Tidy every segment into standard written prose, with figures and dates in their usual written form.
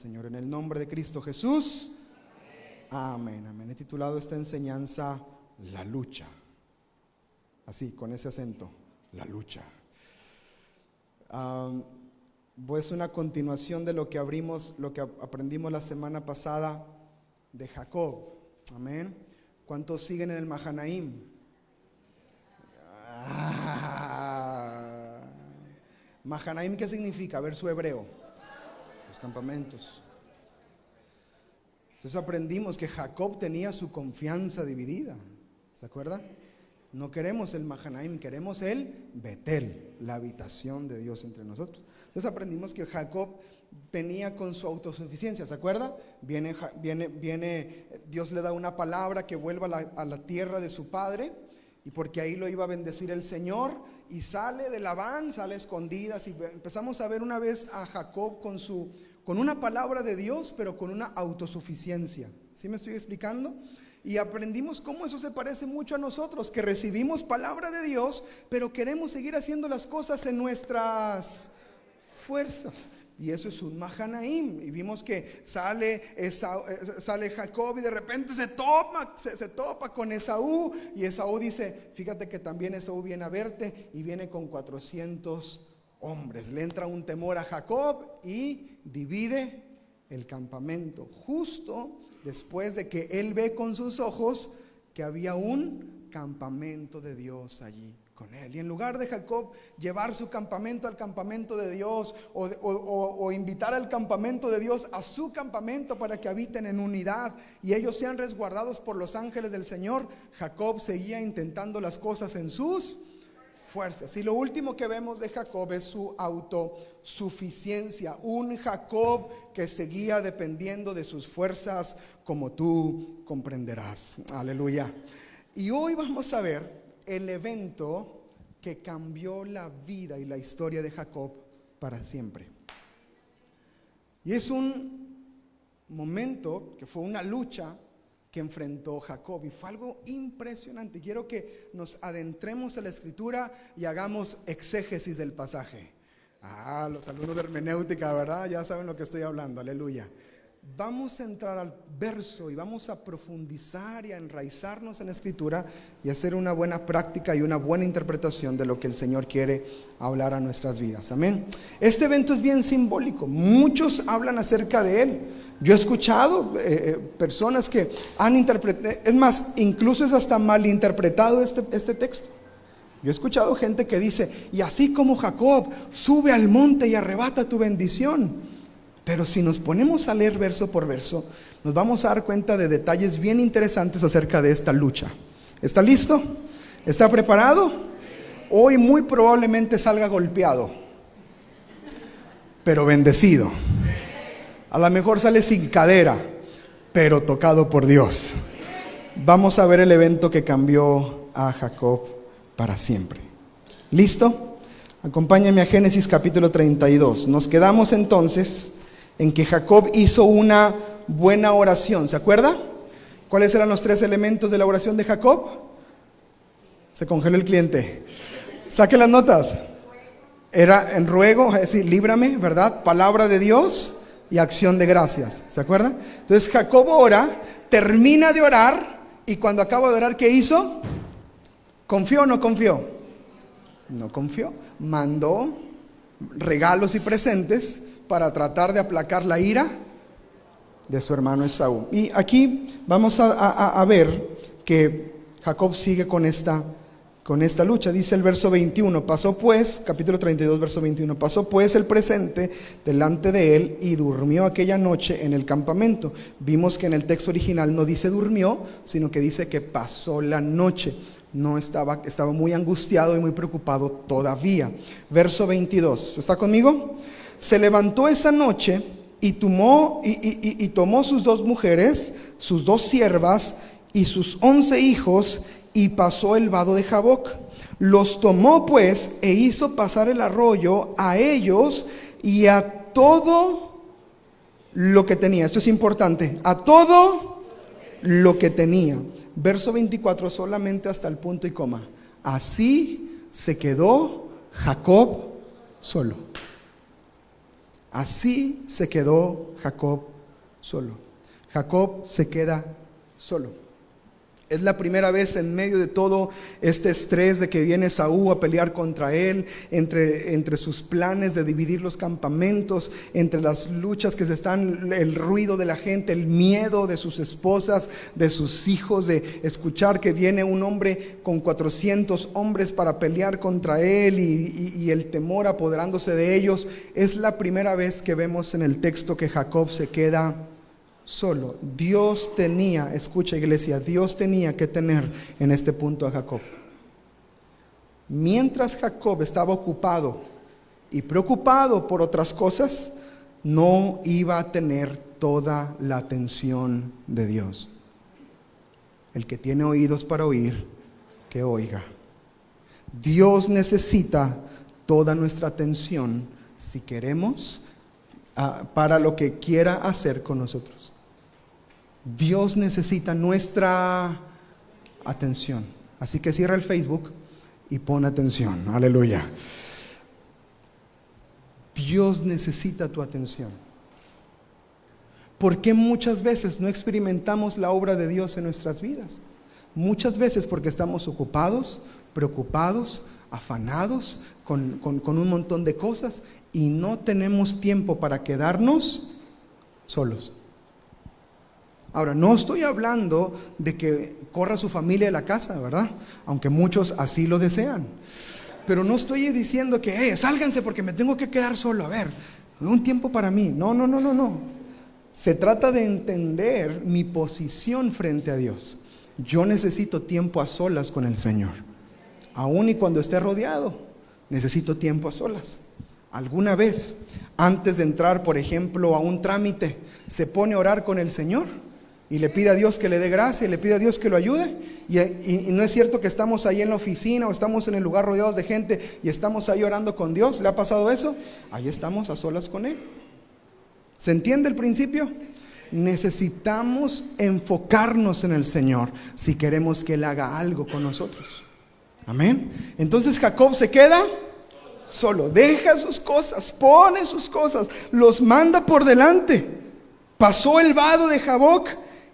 Señor, en el nombre de Cristo Jesús. Amén, amén. He titulado esta enseñanza La lucha. Así, con ese acento, la lucha. Pues una continuación de lo que aprendimos la semana pasada de Jacob. Amén. ¿Cuántos siguen en el Mahanaim? Mahanaim, ¿qué significa? Verso hebreo. Los campamentos. Entonces aprendimos que Jacob tenía su confianza dividida. ¿Se acuerdan? No queremos el Mahanaim, queremos el Betel, la habitación de Dios entre nosotros. Entonces aprendimos que Jacob venía con su autosuficiencia. ¿Se acuerda? Viene, Dios le da una palabra que vuelva a la tierra de su padre, y porque ahí lo iba a bendecir el Señor, y sale de Labán, sale a escondidas, y empezamos a ver una vez a Jacob con una palabra de Dios, pero con una autosuficiencia. ¿Sí me estoy explicando? Y aprendimos cómo eso se parece mucho a nosotros, que recibimos palabra de Dios, pero queremos seguir haciendo las cosas en nuestras fuerzas. Y eso es un Mahanaim. Y vimos que sale Jacob y de repente se topa con Esaú. Y Esaú dice: fíjate que también Esaú viene a verte, y viene con 400 hombres. Le entra un temor a Jacob y divide el campamento, justo después de que él ve con sus ojos que había un campamento de Dios allí con él. Y en lugar de Jacob llevar su campamento al campamento de Dios, o invitar al campamento de Dios a su campamento para que habiten en unidad y ellos sean resguardados por los ángeles del Señor, Jacob seguía intentando las cosas en sus fuerzas. Y lo último que vemos de Jacob es su autosuficiencia. Un Jacob que seguía dependiendo de sus fuerzas, como tú comprenderás. Aleluya. Y hoy vamos a ver el evento que cambió la vida y la historia de Jacob para siempre. Y es un momento que fue una lucha que enfrentó Jacob, y fue algo impresionante. Quiero que nos adentremos a la escritura y hagamos exégesis del pasaje. Los alumnos de hermenéutica, ¿verdad? Ya saben lo que estoy hablando, aleluya. Vamos a entrar al verso y vamos a profundizar y a enraizarnos en la escritura y hacer una buena práctica y una buena interpretación de lo que el Señor quiere hablar a nuestras vidas. Amén. Este evento es bien simbólico. Muchos hablan acerca de él. Yo he escuchado personas que han interpretado, es más, incluso es hasta malinterpretado este texto. Yo he escuchado gente que dice: y así como Jacob sube al monte y arrebata tu bendición. Pero si nos ponemos a leer verso por verso, nos vamos a dar cuenta de detalles bien interesantes acerca de esta lucha. ¿Está listo? ¿Está preparado? Hoy muy probablemente salga golpeado, pero bendecido. A lo mejor sale sin cadera, pero tocado por Dios. Vamos a ver el evento que cambió a Jacob para siempre. ¿Listo? Acompáñame a Génesis capítulo 32. Nos quedamos entonces en que Jacob hizo una buena oración. ¿Se acuerda? ¿Cuáles eran los 3 elementos de la oración de Jacob? Se congeló el cliente. Saque las notas. Era en ruego, es decir, líbrame, ¿verdad? Palabra de Dios y acción de gracias. ¿Se acuerdan? Entonces Jacob ora, termina de orar, y cuando acaba de orar, ¿qué hizo? ¿Confió o no confió? No confió. Mandó regalos y presentes para tratar de aplacar la ira de su hermano Esaú. Y aquí vamos a ver que Jacob sigue con esta lucha. Dice el verso 21, pasó pues, capítulo 32, verso 21, pasó pues el presente delante de él y durmió aquella noche en el campamento. Vimos que en el texto original no dice durmió, sino que dice que pasó la noche. No estaba muy angustiado y muy preocupado todavía. Verso 22, ¿está conmigo? Se levantó esa noche y tomó sus 2 mujeres, sus 2 siervas y sus 11 hijos, y pasó el vado de Jaboc. Los tomó pues e hizo pasar el arroyo a ellos y a todo lo que tenía. Esto es importante, a todo lo que tenía. Verso 24, solamente hasta el punto y coma. Así se quedó Jacob solo. Así se quedó Jacob solo. Jacob se queda solo. Es la primera vez en medio de todo este estrés de que viene Esaú a pelear contra él, entre sus planes de dividir los campamentos, entre las luchas que se están, el ruido de la gente, el miedo de sus esposas, de sus hijos, de escuchar que viene un hombre con 400 hombres para pelear contra él y el temor apoderándose de ellos. Es la primera vez que vemos en el texto que Jacob se queda solo. Dios tenía, escucha iglesia, Dios tenía que tener en este punto a Jacob. Mientras Jacob estaba ocupado y preocupado por otras cosas, no iba a tener toda la atención de Dios. El que tiene oídos para oír, que oiga. Dios necesita toda nuestra atención si queremos, para lo que quiera hacer con nosotros. Dios necesita nuestra atención. Así que cierra el Facebook y pon atención. Aleluya. Dios necesita tu atención. ¿Por qué muchas veces no experimentamos la obra de Dios en nuestras vidas? Muchas veces porque estamos ocupados, preocupados, afanados con un montón de cosas y no tenemos tiempo para quedarnos solos. Ahora, no estoy hablando de que corra su familia de la casa, ¿verdad? Aunque muchos así lo desean. Pero no estoy diciendo que, sálganse porque me tengo que quedar solo. A ver, un tiempo para mí. No. Se trata de entender mi posición frente a Dios. Yo necesito tiempo a solas con el Señor. Aún y cuando esté rodeado, necesito tiempo a solas. ¿Alguna vez, antes de entrar, por ejemplo, a un trámite, se pone a orar con el Señor? Y le pide a Dios que le dé gracia, y le pide a Dios que lo ayude. Y no es cierto que estamos ahí en la oficina o estamos en el lugar rodeados de gente y estamos ahí orando con Dios. ¿Le ha pasado eso? Ahí estamos a solas con Él. ¿Se entiende el principio? Necesitamos enfocarnos en el Señor si queremos que Él haga algo con nosotros. Amén. Entonces Jacob se queda solo, deja sus cosas, pone sus cosas, los manda por delante. Pasó el vado de Jaboc.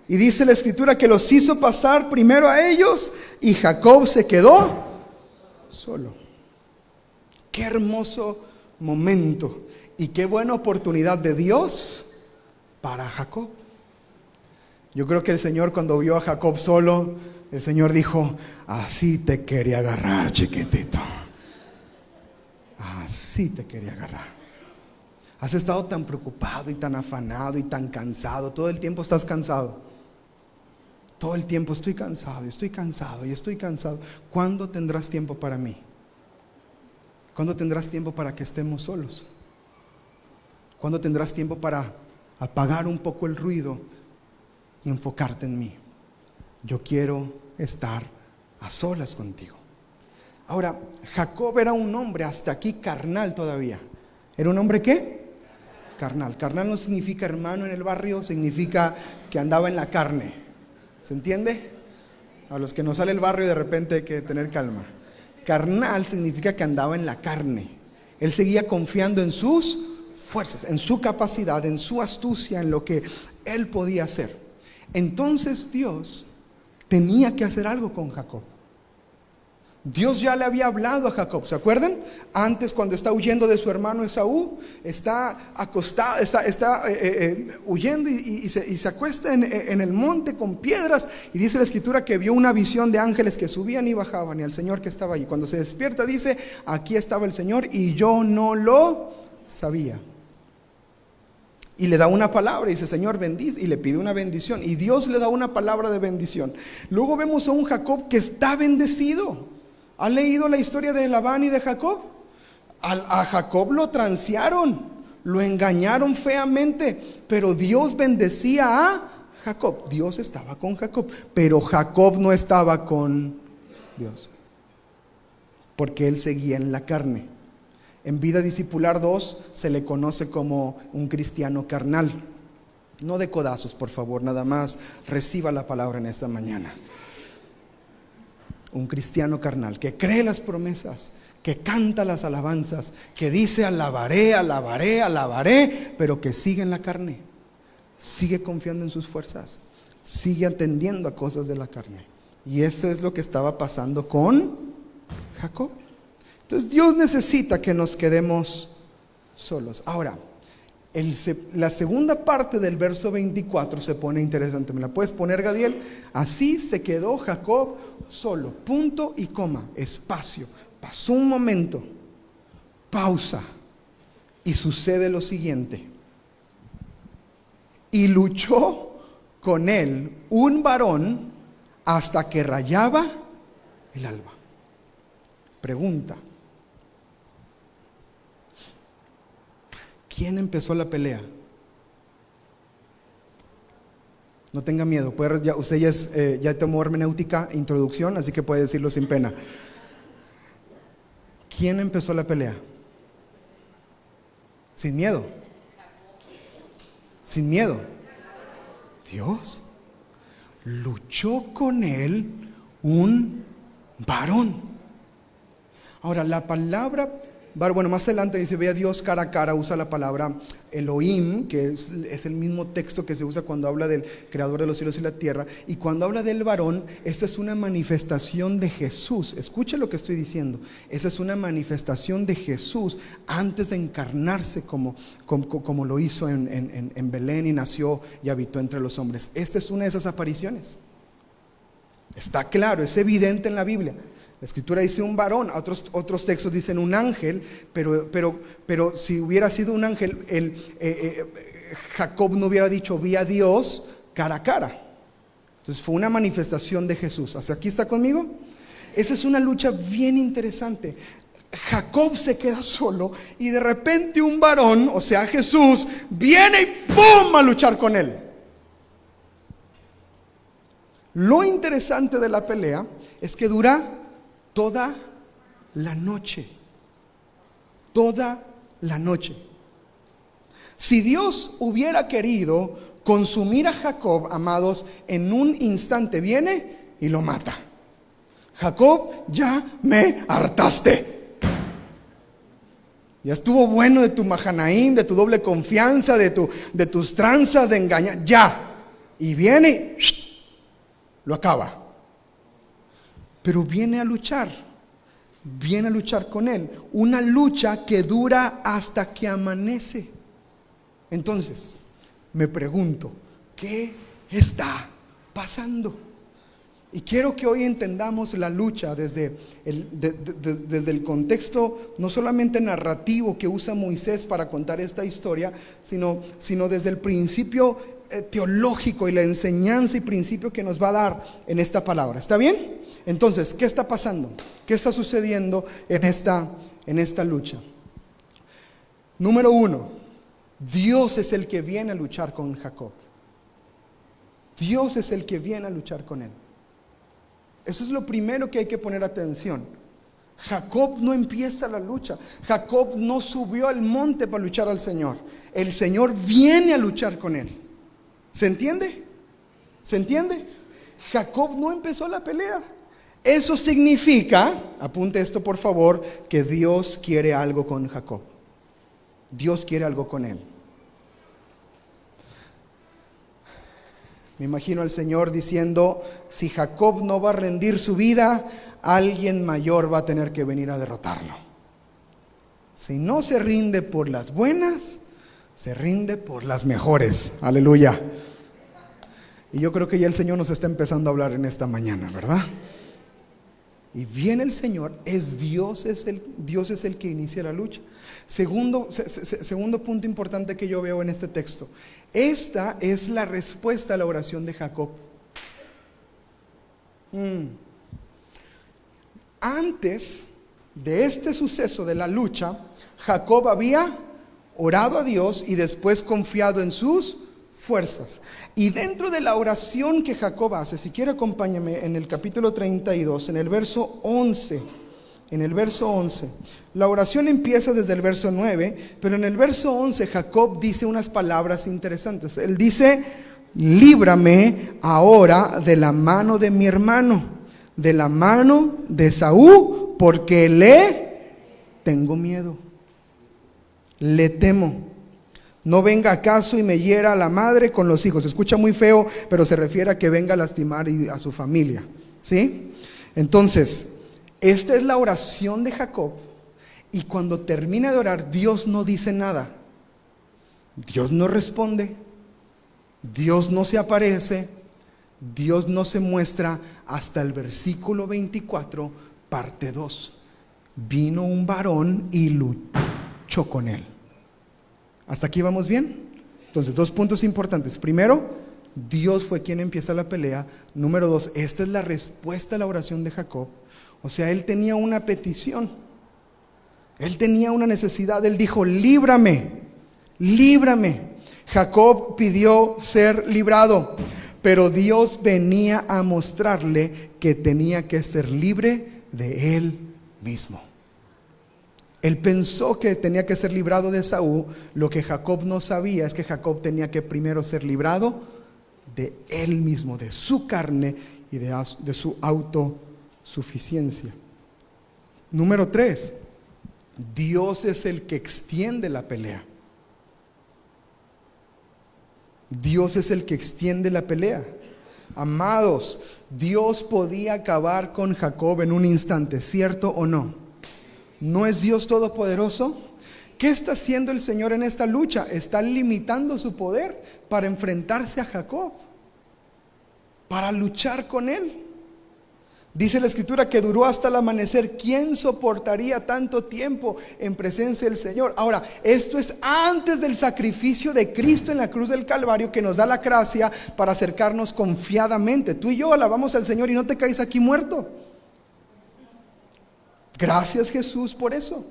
Y dice la escritura que los hizo pasar primero a ellos y Jacob se quedó solo. Qué hermoso momento y qué buena oportunidad de Dios para Jacob. Yo creo que el Señor, cuando vio a Jacob solo, el Señor dijo: así te quería agarrar, chiquitito. Así te quería agarrar. Has estado tan preocupado y tan afanado y tan cansado. Todo el tiempo estás cansado. Todo el tiempo estoy cansado y estoy cansado. ¿Cuándo tendrás tiempo para mí? ¿Cuándo tendrás tiempo para que estemos solos? ¿Cuándo tendrás tiempo para apagar un poco el ruido y enfocarte en mí? Yo quiero estar a solas contigo. Ahora, Jacob era un hombre hasta aquí carnal todavía. ¿Era un hombre qué? Carnal. Carnal no significa hermano en el barrio, significa que andaba en la carne. ¿Se entiende? A los que nos sale el barrio de repente hay que tener calma. Carnal significa que andaba en la carne. Él seguía confiando en sus fuerzas, en su capacidad, en su astucia, en lo que él podía hacer. Entonces Dios tenía que hacer algo con Jacob. Dios ya le había hablado a Jacob, ¿se acuerdan? Antes, cuando está huyendo de su hermano Esaú, está acostado, está huyendo y se acuesta en el monte con piedras. Y dice la escritura que vio una visión de ángeles que subían y bajaban, y al Señor que estaba allí. Cuando se despierta dice: aquí estaba el Señor y yo no lo sabía. Y le da una palabra y dice: Señor, bendice. Y le pide una bendición y Dios le da una palabra de bendición. Luego vemos a un Jacob que está bendecido. ¿Ha leído la historia de Labán y de Jacob? A Jacob lo transearon, lo engañaron feamente, pero Dios bendecía a Jacob. Dios estaba con Jacob, pero Jacob no estaba con Dios, porque él seguía en la carne. En Vida Discipular 2 se le conoce como un cristiano carnal. No de codazos, por favor, nada más reciba la palabra en esta mañana. Un cristiano carnal que cree las promesas, que canta las alabanzas, que dice alabaré, alabaré, alabaré, pero que sigue en la carne, sigue confiando en sus fuerzas, sigue atendiendo a cosas de la carne. Y eso es lo que estaba pasando con Jacob. Entonces Dios necesita que nos quedemos solos. Ahora, la segunda parte del verso 24 se pone interesante. ¿Me la puedes poner, Gadiel? Así se quedó Jacob solo, punto y coma, espacio. Pasó un momento, pausa, y sucede lo siguiente. Y luchó con él un varón hasta que rayaba el alba. Pregunta: ¿quién empezó la pelea? No tenga miedo, usted ya tomó hermenéutica, introducción, así que puede decirlo sin pena. ¿Quién empezó la pelea? Sin miedo. Sin miedo. Dios. Luchó con él un varón. Ahora, la palabra, bueno, más adelante dice, ve a Dios cara a cara, usa la palabra Elohim, que es el mismo texto que se usa cuando habla del creador de los cielos y la tierra. Y cuando habla del varón, esta es una manifestación de Jesús. Escuche lo que estoy diciendo. Esa es una manifestación de Jesús antes de encarnarse como lo hizo en Belén, y nació y habitó entre los hombres. Esta es una de esas apariciones. Está claro, es evidente en la Biblia. La escritura dice un varón, otros textos dicen un ángel, pero si hubiera sido un ángel, Jacob no hubiera dicho vi a Dios cara a cara. Entonces fue una manifestación de Jesús. ¿Hasta aquí está conmigo? Esa es una lucha bien interesante. Jacob se queda solo y de repente un varón, o sea Jesús, viene y ¡pum!, a luchar con él. Lo interesante de la pelea es que dura toda la noche. Toda la noche. Si Dios hubiera querido consumir a Jacob, amados, en un instante viene y lo mata. Jacob, ya me hartaste. Ya estuvo bueno de tu Mahanaim, de tu doble confianza, de tus tranzas de engañar. Ya. Y viene y lo acaba. Pero viene a luchar con él. Una lucha que dura hasta que amanece. Entonces, me pregunto, ¿qué está pasando? Y quiero que hoy entendamos la lucha desde el contexto no solamente narrativo que usa Moisés para contar esta historia, sino desde el principio teológico y la enseñanza y principio que nos va a dar en esta palabra. ¿Está bien? Entonces, ¿qué está pasando? ¿Qué está sucediendo en esta lucha? Número 1, Dios es el que viene a luchar con Jacob. Dios es el que viene a luchar con él. Eso es lo primero que hay que poner atención. Jacob no empieza la lucha. Jacob no subió al monte para luchar al Señor. El Señor viene a luchar con él. ¿Se entiende? ¿Se entiende? Jacob no empezó la pelea. Eso significa, apunte esto por favor, que Dios quiere algo con Jacob. Dios quiere algo con él. Me imagino al Señor diciendo, si Jacob no va a rendir su vida, alguien mayor va a tener que venir a derrotarlo. Si no se rinde por las buenas, se rinde por las mejores. Aleluya. Y yo creo que ya el Señor nos está empezando a hablar en esta mañana, ¿verdad? Y viene el Señor, Dios es el que inicia la lucha. Segundo punto importante que yo veo en este texto. Esta es la respuesta a la oración de Jacob. Antes de este suceso de la lucha, Jacob había orado a Dios y después confiado en sus fuerzas. Y dentro de la oración que Jacob hace, si quiere acompáñame en el capítulo 32, en el verso 11. En el verso 11. La oración empieza desde el verso 9, pero en el verso 11 Jacob dice unas palabras interesantes. Él dice, líbrame ahora de la mano de mi hermano, de la mano de Esaú, porque le tengo miedo, le temo. No venga acaso y me hiera a la madre con los hijos. Se escucha muy feo, pero se refiere a que venga a lastimar a su familia, ¿sí? Entonces, esta es la oración de Jacob. Y cuando termina de orar, Dios no dice nada. Dios no responde. Dios no se aparece. Dios no se muestra hasta el versículo 24, parte 2. Vino un varón y luchó con él. ¿Hasta aquí vamos bien? Entonces, 2 puntos importantes. Primero, Dios fue quien empieza la pelea. Número 2, esta es la respuesta a la oración de Jacob. O sea, él tenía una petición. Él tenía una necesidad. Él dijo, líbrame, líbrame. Jacob pidió ser librado, pero Dios venía a mostrarle que tenía que ser libre de él mismo. Él pensó que tenía que ser librado de Esaú. Lo que Jacob no sabía es que Jacob tenía que primero ser librado de él mismo, de su carne y de su autosuficiencia. Número 3, Dios es el que extiende la pelea. Dios es el que extiende la pelea. Amados, Dios podía acabar con Jacob en un instante, ¿cierto o no? ¿No es Dios todopoderoso? ¿Qué está haciendo el Señor en esta lucha? Está limitando su poder para enfrentarse a Jacob, para luchar con él. Dice la Escritura que duró hasta el amanecer. ¿Quién soportaría tanto tiempo en presencia del Señor? Ahora, esto es antes del sacrificio de Cristo en la cruz del Calvario, que nos da la gracia para acercarnos confiadamente. Tú y yo alabamos al Señor y no te caes aquí muerto. Gracias, Jesús, por eso.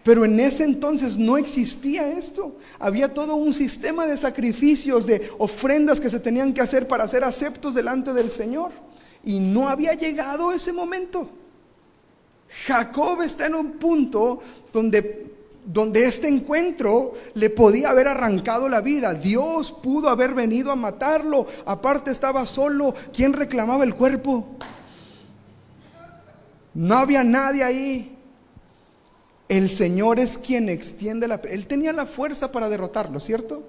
Pero en ese entonces no existía esto. Había todo un sistema de sacrificios, de ofrendas que se tenían que hacer para ser aceptos delante del Señor. Y no había llegado ese momento. Jacob está en un punto donde este encuentro le podía haber arrancado la vida. Dios pudo haber venido a matarlo. Aparte estaba solo. ¿Quién reclamaba el cuerpo? No había nadie ahí. El Señor es quien extiende la... Él tenía la fuerza para derrotarlo, ¿cierto?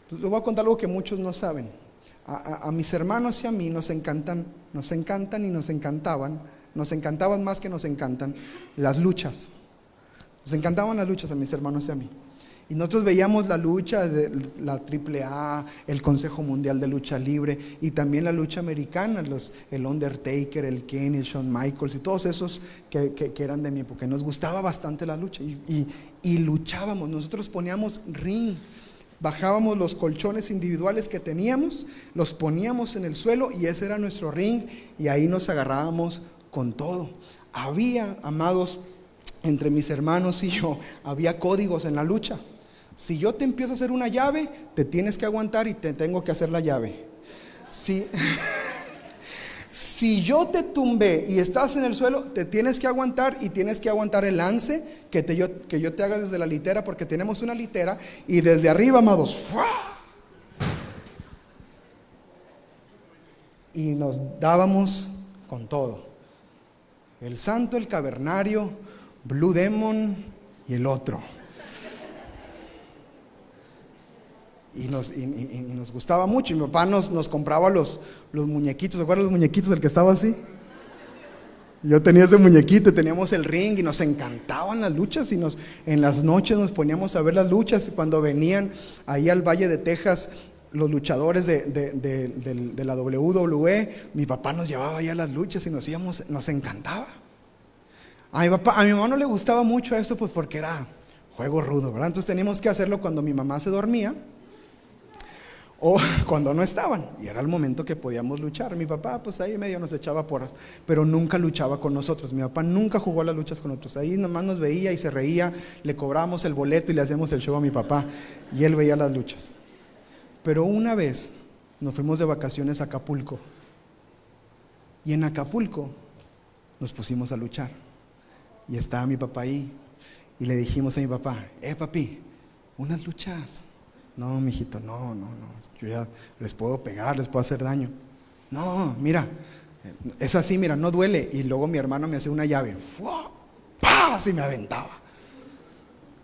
Les voy a contar algo que muchos no saben. A mis hermanos y a mí nos encantan y nos encantaban más que nos encantan las luchas. Nos encantaban las luchas a mis hermanos y a mí. Y nosotros veíamos la lucha de la AAA, el Consejo Mundial de Lucha Libre y también la lucha americana, el Undertaker, el Kane, el Shawn Michaels y todos esos que eran de mi época. Nos gustaba bastante la lucha y luchábamos. Nosotros poníamos ring, bajábamos los colchones individuales que teníamos, los poníamos en el suelo y ese era nuestro ring y ahí nos agarrábamos con todo. Había, amados, entre mis hermanos y yo, había códigos en la lucha. Si yo te empiezo a hacer una llave, te tienes que aguantar y te tengo que hacer la llave. Si yo te tumbé y estás en el suelo, te tienes que aguantar y tienes que aguantar el lance que yo te haga desde la litera, porque tenemos una litera y desde arriba, amados, ¡fua! Y nos dábamos con todo. El santo, el cavernario, Blue Demon y el otro. Y nos gustaba mucho. Y mi papá nos compraba los muñequitos. ¿Se acuerdan los muñequitos del que estaba así? Yo tenía ese muñequito, teníamos el ring y nos encantaban las luchas. Y en las noches nos poníamos a ver las luchas. Cuando venían ahí al Valle de Texas los luchadores de la WWE, mi papá nos llevaba allá a las luchas y nos encantaba. A mi mamá no le gustaba mucho eso, pues porque era juego rudo, ¿verdad? Entonces teníamos que hacerlo cuando mi mamá se dormía o cuando no estaban, y era el momento que podíamos luchar. Mi papá pues ahí medio nos echaba porras, pero nunca luchaba con nosotros. Mi papá nunca jugó a las luchas con nosotros. Ahí nomás nos veía y se reía, le cobrábamos el boleto y le hacíamos el show a mi papá y él veía las luchas. Pero una vez nos fuimos de vacaciones a Acapulco y en Acapulco nos pusimos a luchar. Y estaba mi papá ahí y le dijimos a mi papá: papi, unas luchas. No, mijito, no, yo ya les puedo pegar, les puedo hacer daño. No, mira, es así, mira, no duele. Y luego mi hermano me hace una llave, ¡fua! ¡Pah! y me aventaba.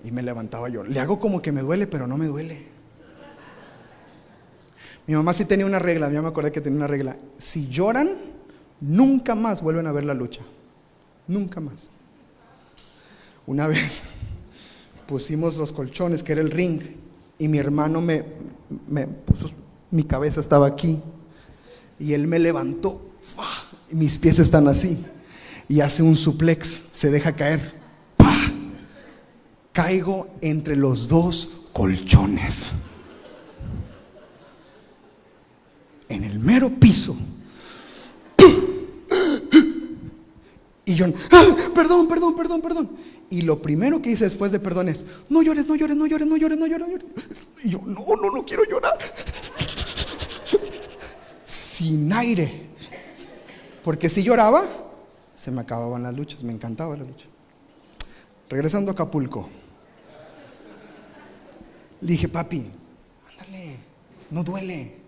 Y me levantaba yo. Le hago como que me duele, pero no me duele. Mi mamá sí tenía una regla, ya me acordé que tenía una regla. Si lloran, nunca más vuelven a ver la lucha. Nunca más. Una vez pusimos los colchones, que era el ring, y mi hermano me puso, mi cabeza estaba aquí, y él me levantó, y mis pies están así, y hace un suplex, se deja caer, caigo entre los dos colchones, en el mero piso. Y yo, perdón. Y lo primero que hice después de perdón es, no llores. Y yo, no quiero llorar. Sin aire. Porque si lloraba, se me acababan las luchas. Me encantaba la lucha. Regresando a Acapulco, le dije, papi, ándale, no duele.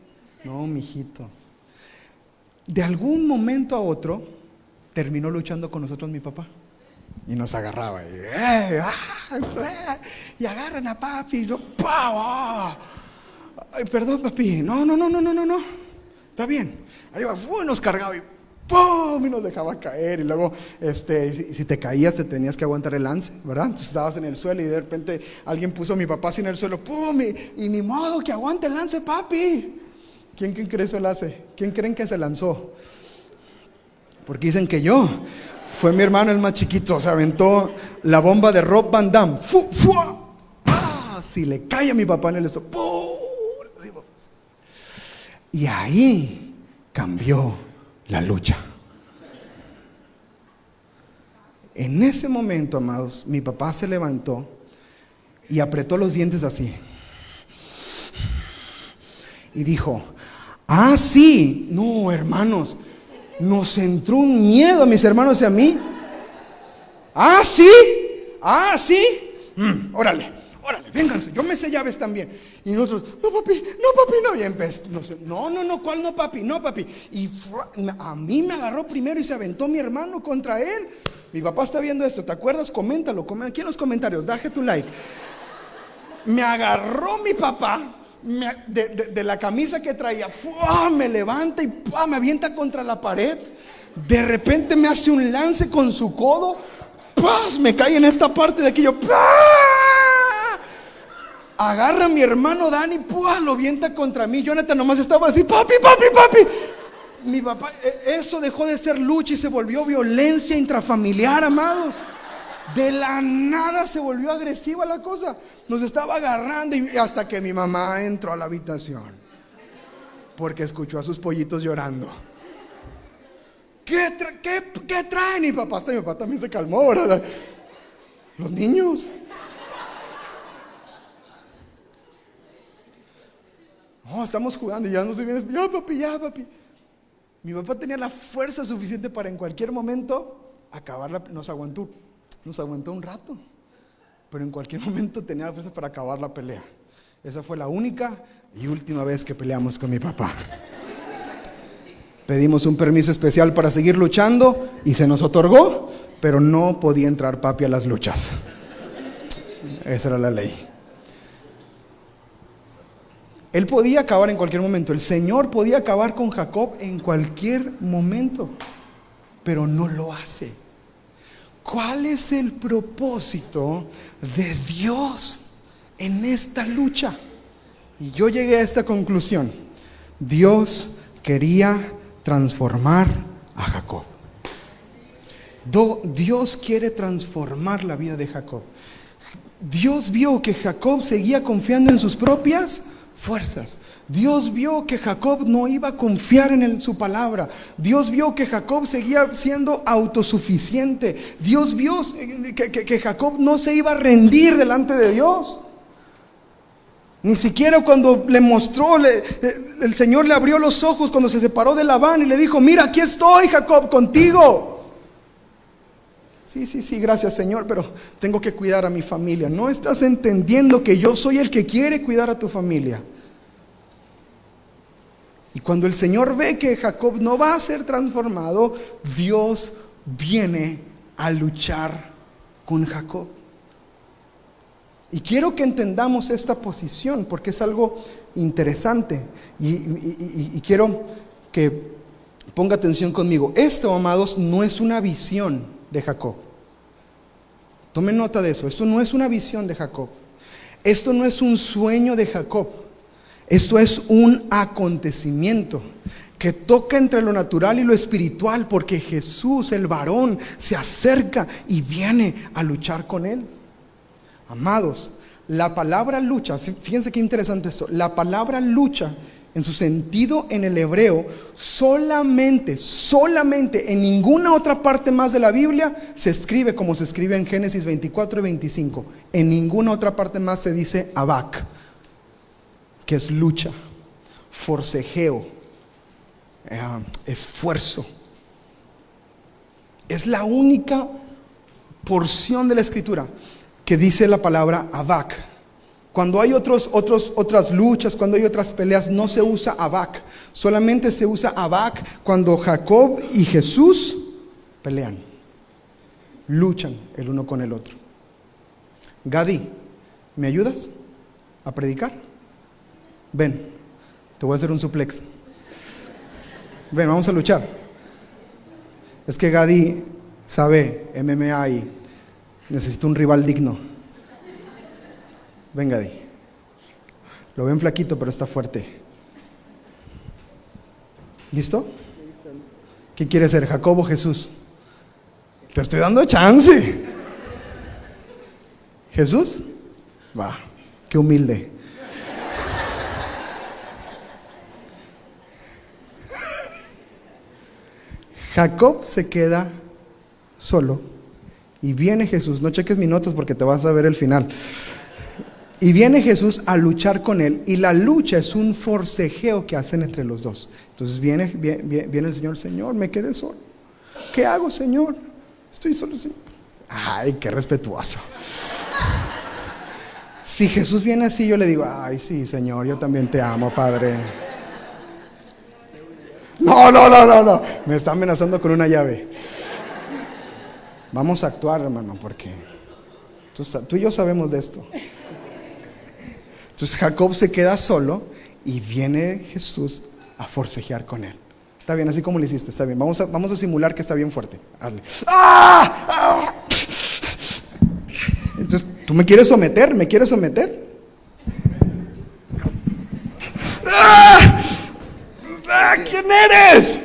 No, mijito. De algún momento a otro, terminó luchando con nosotros mi papá. Y nos agarraba. Y agarran a papi. Y yo, ¡pau! Ay, perdón, papi. No. Está bien. Ahí va, nos cargaba y ¡pum! Y nos dejaba caer. Y luego, si te caías, te tenías que aguantar el lance, ¿verdad? Entonces estabas en el suelo y de repente alguien puso a mi papá así en el suelo. ¡Pum! Y ni modo que aguante el lance, papi. ¿Quién cree que eso lo hace? ¿Quién creen que se lanzó? Porque dicen que yo. Fue mi hermano el más chiquito. Se aventó la bomba de Rob Van Damme. Si le cae a mi papá en el estómago. Y ahí cambió la lucha. En ese momento, amados, mi papá se levantó y apretó los dientes así. Y dijo, sí, no, hermanos, nos entró un miedo a mis hermanos y a mí. Sí, órale, vénganse, yo me sé llaves también. Y nosotros, no papi, no. Y empezó, no, ¿cuál no papi? No papi. Y a mí me agarró primero y se aventó mi hermano contra él. Mi papá está viendo esto, ¿te acuerdas? Coméntalo, aquí en los comentarios, deje tu like. Me agarró mi papá de la camisa que traía, me levanta y me avienta contra la pared. De repente me hace un lance con su codo, me cae en esta parte de aquí. Yo, agarra a mi hermano Dani, lo avienta contra mí. Jonathan nomás estaba así, papi. Mi papá, eso dejó de ser lucha y se volvió violencia intrafamiliar, amados. De la nada se volvió agresiva la cosa. Nos estaba agarrando y hasta que mi mamá entró a la habitación porque escuchó a sus pollitos llorando. ¿Qué traen? Y mi papá también se calmó, ¿verdad? Los niños. Estamos jugando y ya no se viene. Ya papi. Mi papá tenía la fuerza suficiente para en cualquier momento acabarla. Nos aguantó un rato, pero en cualquier momento tenía la fuerza para acabar la pelea. Esa fue la única y última vez que peleamos con mi papá. Pedimos un permiso especial para seguir luchando y se nos otorgó, pero no podía entrar papi a las luchas. Esa era la ley. Él podía acabar en cualquier momento. El Señor podía acabar con Jacob en cualquier momento, pero no lo hace. ¿Cuál es el propósito de Dios en esta lucha? Y yo llegué a esta conclusión. Dios quería transformar a Jacob. Dios quiere transformar la vida de Jacob. Dios vio que Jacob seguía confiando en sus propias fuerzas. Dios vio que Jacob no iba a confiar en su palabra. Dios vio que Jacob seguía siendo autosuficiente. Dios vio que Jacob no se iba a rendir delante de Dios. Ni siquiera cuando le mostró, el Señor le abrió los ojos cuando se separó de Labán y le dijo, mira, aquí estoy, Jacob, contigo. Sí, gracias, Señor, pero tengo que cuidar a mi familia. No estás entendiendo que yo soy el que quiere cuidar a tu familia. Y cuando el Señor ve que Jacob no va a ser transformado, Dios viene a luchar con Jacob. Y quiero que entendamos esta posición porque es algo interesante y quiero que ponga atención conmigo. Esto, amados, no es una visión de Jacob. Tomen nota de eso. Esto no es una visión de Jacob. Esto no es un sueño de Jacob. Esto es un acontecimiento que toca entre lo natural y lo espiritual, porque Jesús, el varón, se acerca y viene a luchar con él. Amados, la palabra lucha, fíjense qué interesante esto, la palabra lucha en su sentido en el hebreo, solamente en ninguna otra parte más de la Biblia se escribe como se escribe en Génesis 24 y 25. En ninguna otra parte más se dice abak, que es lucha, forcejeo, esfuerzo. Es la única porción de la escritura que dice la palabra abak. Cuando hay otras luchas, cuando hay otras peleas, no se usa abak. Solamente se usa abak cuando Jacob y Jesús pelean, luchan el uno con el otro. Gadi, ¿me ayudas a predicar? Ven, te voy a hacer un suplex. Ven, vamos a luchar. Es que Gadi sabe MMA y necesita un rival digno. Ven, Gadi. Lo ven flaquito, pero está fuerte. ¿Listo? ¿Qué quiere ser, Jacob o Jesús? Te estoy dando chance. ¿Jesús? Va, qué humilde. Jacob se queda solo y viene Jesús. No cheques mis notas porque te vas a ver el final. Y viene Jesús a luchar con él, y la lucha es un forcejeo que hacen entre los dos. Entonces viene el Señor: Señor, me quedé solo. ¿Qué hago, Señor? Estoy solo, Señor. Ay, qué respetuoso. Si Jesús viene así, yo le digo: ay, sí, Señor, yo también te amo, Padre. No. Me está amenazando con una llave. Vamos a actuar, hermano, porque tú y yo sabemos de esto. Entonces Jacob se queda solo y viene Jesús a forcejear con él. Está bien, así como le hiciste, está bien. Vamos a simular que está bien fuerte. Hazle. ¡Ah! Entonces, ¿tú me quieres someter? ¿Me quieres someter? ¿Quién eres?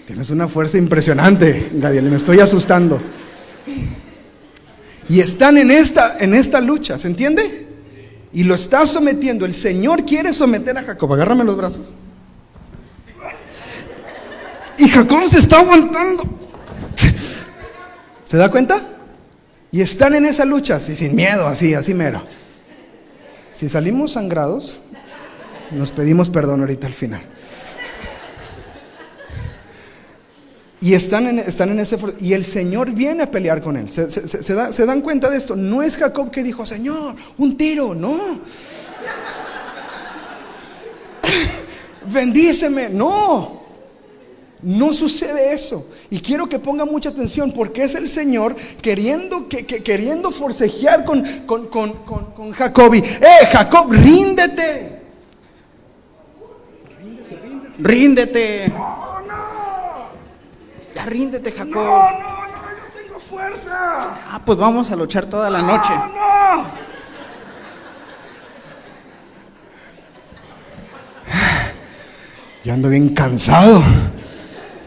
Tienes una fuerza impresionante, Gadiel, me estoy asustando. Y están en esta lucha, ¿se entiende? Y lo está sometiendo. El Señor quiere someter a Jacob. Agárrame los brazos. Y Jacob se está aguantando. ¿Se da cuenta? Y están en esa lucha, así, sin miedo, así mero. Si salimos sangrados, nos pedimos perdón ahorita al final. Y están en ese, y el Señor viene a pelear con él. ¿Se dan cuenta de esto? No es Jacob que dijo: Señor, un tiro, no. Bendíceme, no. No sucede eso. Y quiero que pongan mucha atención, porque es el Señor queriendo forcejear con Jacob. Y Jacob, ríndete. Ríndete. Ya ríndete, Jacob. No tengo fuerza. Pues vamos a luchar toda la noche. No. Yo ando bien cansado.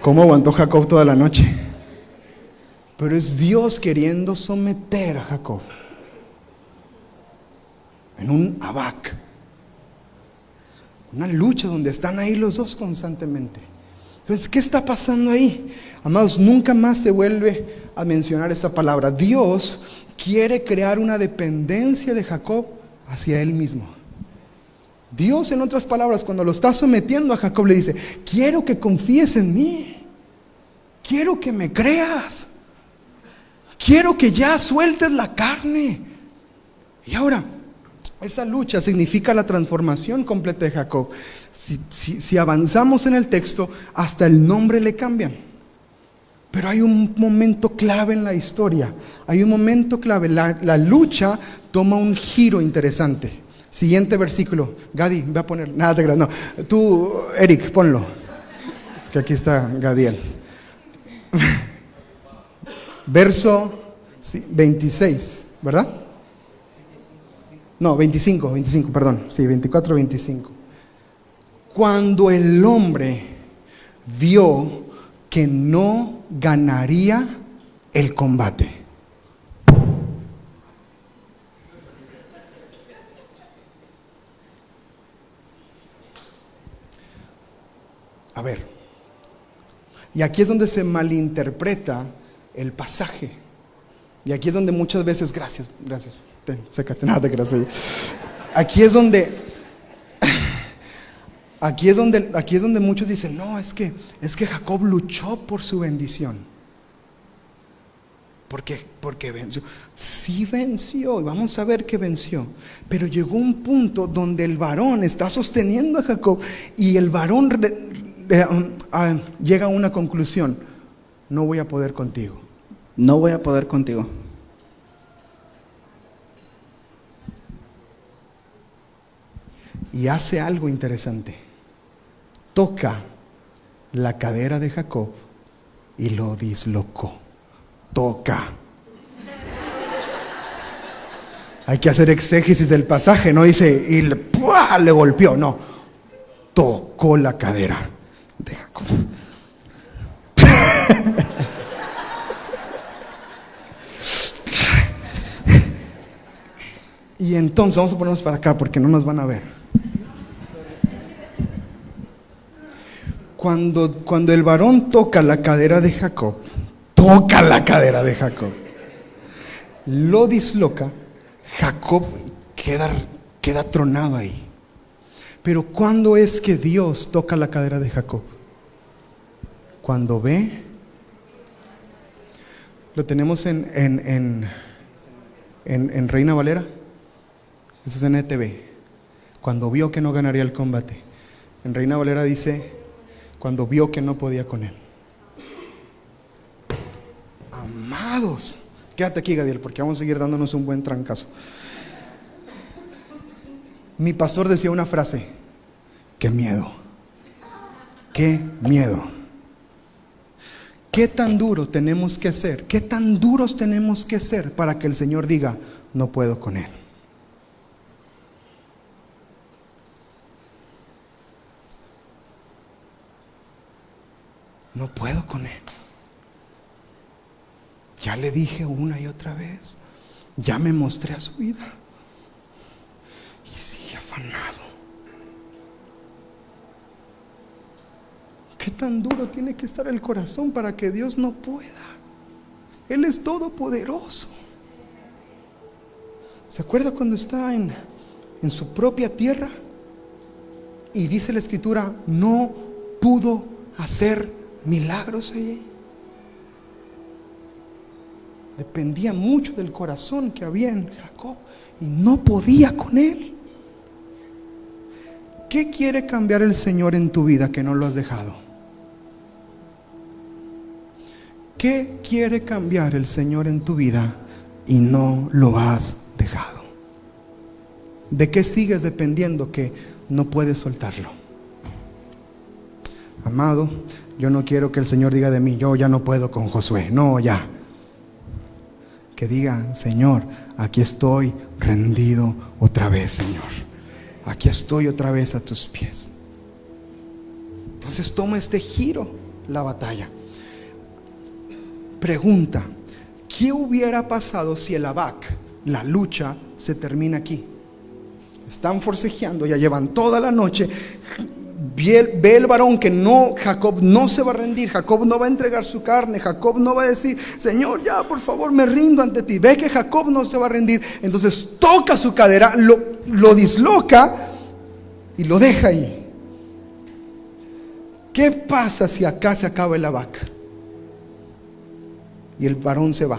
¿Cómo aguantó Jacob toda la noche? Pero es Dios queriendo someter a Jacob en un abak, una lucha donde están ahí los dos constantemente. Entonces, ¿qué está pasando ahí? Amados, nunca más se vuelve a mencionar esa palabra. Dios quiere crear una dependencia de Jacob hacia él mismo. Dios, en otras palabras, cuando lo está sometiendo a Jacob, le dice: quiero que confíes en mí, quiero que me creas, quiero que ya sueltes la carne. Y ahora, esa lucha significa la transformación completa de Jacob. Si avanzamos en el texto, hasta el nombre le cambian. Pero hay un momento clave en la historia. Hay un momento clave. La lucha toma un giro interesante. Siguiente versículo. Gadi, voy a poner. Nada te creas, no. Tú, Eric, ponlo. Que aquí está Gadiel. Verso 26, ¿verdad? No, 25, perdón. Sí, 24, 25. Cuando el hombre vio que no ganaría el combate. A ver, y aquí es donde se malinterpreta el pasaje. Y aquí es donde muchas veces, gracias, sécate, nada, gracias. Aquí es donde muchos dicen, no, es que Jacob luchó por su bendición. Porque venció. Sí venció, y vamos a ver que venció. Pero llegó un punto donde el varón está sosteniendo a Jacob y el varón llega a una conclusión: no voy a poder contigo. No voy a poder contigo. Y hace algo interesante. Toca la cadera de Jacob y lo dislocó. Toca. Hay que hacer exégesis del pasaje, no dice y le golpeó, no. Tocó la cadera de Jacob. Y entonces vamos a ponernos para acá porque no nos van a ver. Cuando el varón toca la cadera de Jacob, lo disloca, Jacob queda tronado ahí. Pero ¿cuándo es que Dios toca la cadera de Jacob? Cuando ve, lo tenemos en Reina Valera, eso es en ETV. Cuando vio que no ganaría el combate. En Reina Valera dice, cuando vio que no podía con él. Amados, quédate aquí, Gadiel, porque vamos a seguir dándonos un buen trancazo. Mi pastor decía una frase: qué miedo, qué miedo. ¿Qué tan duro tenemos que ser? ¿Qué tan duros tenemos que ser para que el Señor diga, no puedo con él? No puedo con él. Ya le dije una y otra vez. Ya me mostré a su vida. Y sigue afanado. ¿Qué tan duro tiene que estar el corazón para que Dios no pueda? Él es todopoderoso. ¿Se acuerda cuando está en su propia tierra? Y dice la Escritura, no pudo hacer milagros allí. Dependía mucho del corazón que había en Jacob y no podía con él. ¿Qué quiere cambiar el Señor en tu vida que no lo has dejado? ¿Qué quiere cambiar el Señor en tu vida y no lo has dejado? ¿De qué sigues dependiendo que no puedes soltarlo? Amado, yo no quiero que el Señor diga de mí, yo ya no puedo con Josué. No, ya. Que diga, Señor, aquí estoy rendido otra vez, Señor. Aquí estoy otra vez a tus pies. Entonces toma este giro la batalla. Pregunta: ¿qué hubiera pasado si el Abac, la lucha, se termina aquí? Están forcejeando, ya llevan toda la noche. Ve el varón que no, Jacob no se va a rendir, Jacob no va a entregar su carne, Jacob no va a decir, Señor, ya por favor me rindo ante ti. Ve que Jacob no se va a rendir. Entonces toca su cadera, lo disloca y lo deja ahí. ¿Qué pasa si acá se acaba el Abac? Y el varón se va.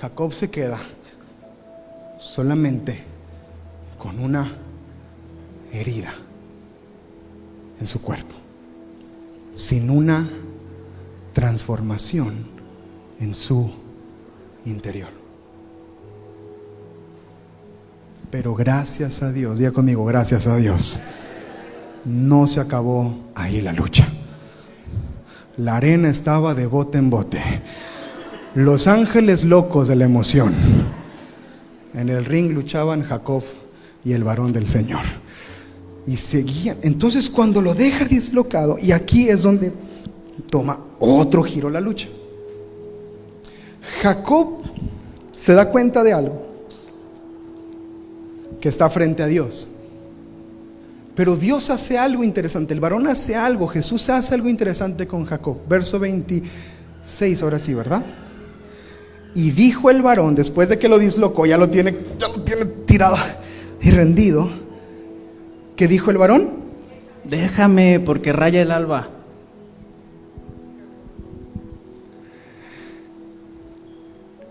Jacob se queda solamente con una herida en su cuerpo, sin una transformación en su interior. Pero gracias a Dios, diga conmigo, gracias a Dios, no se acabó ahí la lucha. La arena estaba de bote en bote. Los ángeles locos de la emoción. En el ring luchaban Jacob y el varón del Señor. Y seguían. Entonces cuando lo deja dislocado, y aquí es donde toma otro giro la lucha. Jacob se da cuenta de algo, que está frente a Dios. Pero Dios hace algo interesante, el varón hace algo, Jesús hace algo interesante con Jacob. Verso 26, ahora sí, ¿verdad? Y dijo el varón, después de que lo dislocó, ya lo tiene tirado y rendido. ¿Qué dijo el varón? Déjame, porque raya el alba.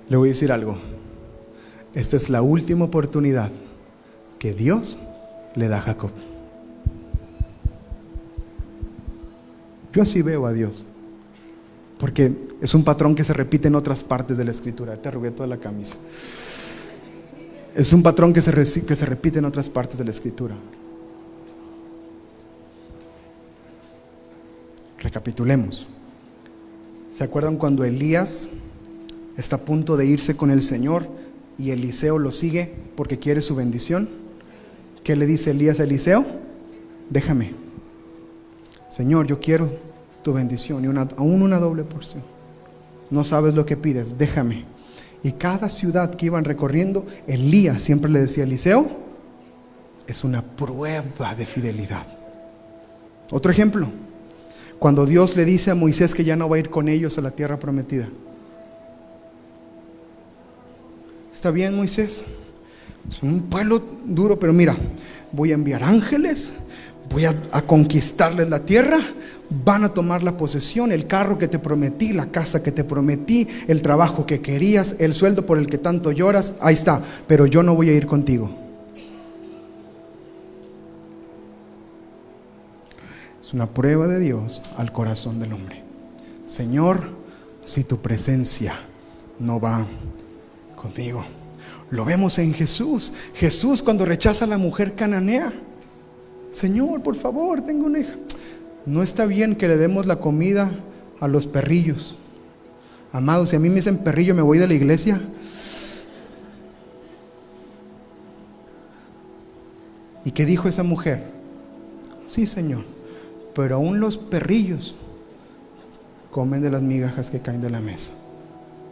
Le voy a decir algo. Esta es la última oportunidad que Dios le da a Jacob. Yo así veo a Dios, porque es un patrón que se repite en otras partes de la Escritura. Te arrugué toda la camisa. Es un patrón que se repite en otras partes de la Escritura. Recapitulemos. ¿Se acuerdan cuando Elías está a punto de irse con el Señor y Eliseo lo sigue porque quiere su bendición? ¿Qué le dice Elías a Eliseo? Déjame, Señor, yo quiero tu bendición y aún una doble porción. No sabes lo que pides, déjame. Y cada ciudad que iban recorriendo, Elías siempre le decía a Eliseo, es una prueba de fidelidad. Otro ejemplo, cuando Dios le dice a Moisés que ya no va a ir con ellos a la tierra prometida. Está bien, Moisés, son un pueblo duro, pero mira, voy a enviar ángeles, voy a conquistarles la tierra, van a tomar la posesión, el carro que te prometí, la casa que te prometí, el trabajo que querías, el sueldo por el que tanto lloras, ahí está, pero yo no voy a ir contigo. Es una prueba de Dios al corazón del hombre. Señor, si tu presencia no va conmigo. Lo vemos en Jesús. Jesús cuando rechaza a la mujer cananea. Señor, por favor, tengo una hija. No está bien que le demos la comida a los perrillos. Amados, si a mí me dicen perrillo, me voy de la iglesia. ¿Y qué dijo esa mujer? Sí, Señor, pero aún los perrillos comen de las migajas que caen de la mesa.